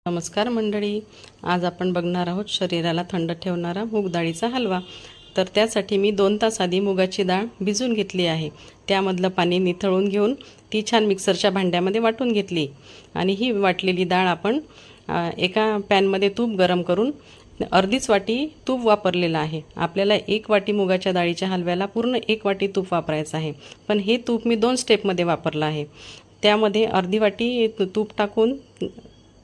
नमस्कार मंडळी, आज आपण बघणार आहोत शरीराला थंड ठेवणारा मूग डाळीचा हलवा। तर त्यासाठी मी 2 तास आधी मुगाची डाळ भिजवून घेतली आहे। त्यामधलं पाणी निथळून घेऊन ती छान मिक्सरच्या भांड्यामध्ये वाटून घेतली आणि ही वाटलेली डाळ आपण एका पॅनमध्ये तूप गरम करून अर्धीच वाटी तूप वापरलेलं आहे। आपल्याला 1 वाटी मुगाच्या डाळीच्या हलव्याला पूर्ण 1 वाटी तूप वापरायचं आहे, पण हे तूप मी 2 स्टेपमध्ये वापरलं आहे। त्यामध्ये अर्धी वाटी तूप टाकून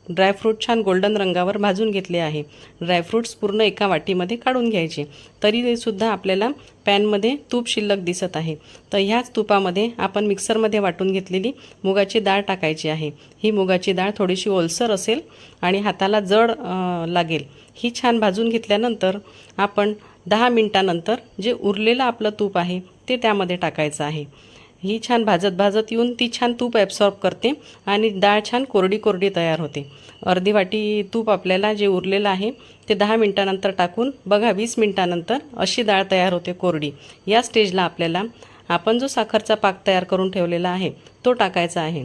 ड्रायफ्रूट छान गोल्डन रंगावर भाजून घेतले आहे। ड्रायफ्रूट्स पूर्ण एका वाटीमध्ये काढून घ्यायचे। तरी सुद्धा आपल्याला पॅनमध्ये तूप शिल्लक दिसत आहे, तर ह्याच तुपामध्ये आपण मिक्सरमध्ये वाटून घेतलेली मुगाची डाळ टाकायची आहे। ही मुगाची डाळ थोडीशी ओलसर असेल आणि हाताला जड लागेल। ही छान भाजून घेतल्यानंतर आपण 10 मिनिटांनंतर जे उरलेलं आपलं तूप आहे ते त्यामध्ये टाकायचं आहे। ही छान भाजत येऊन ती छान तूप ॲब्सॉर्ब करते आणि डाळ छान कोरडी कोरडी तयार होते। अर्धी वाटी तूप आपल्याला जे उरलेलं आहे ते 10 मिनिटांनंतर टाकून बघा, 20 मिनिटांनंतर अशी डाळ तयार होते कोरडी। या स्टेजला आपल्याला आपण जो साखरचा पाक तयार करून ठेवलेला आहे तो टाकायचा आहे।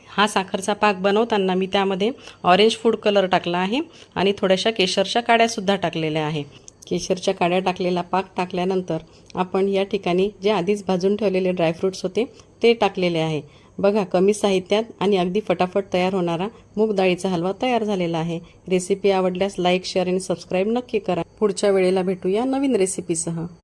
हा साखरचा पाक बनवताना मी त्यामध्ये ऑरेंज फूड कलर टाकला आहे आणि थोड्याशा केशरच्या काड्यासुद्धा टाकलेल्या आहे। केशरच्या काड्या टाकलेला पाक टाकल्यानंतर आपण या ठिकाणी जे आधीच भाजून ठेवलेले ड्रायफ्रूट्स होते ते टाकलेले आहे। बघा, कमी साहित्यात आणि अगदी फटाफट तयार होणारा मूग डाळीचा हलवा तयार झालेला आहे। रेसिपी आवडल्यास लाईक, शेअर आणि सबस्क्राईब नक्की करा। पुढच्या वेळेला भेटूया नवीन रेसिपीसह।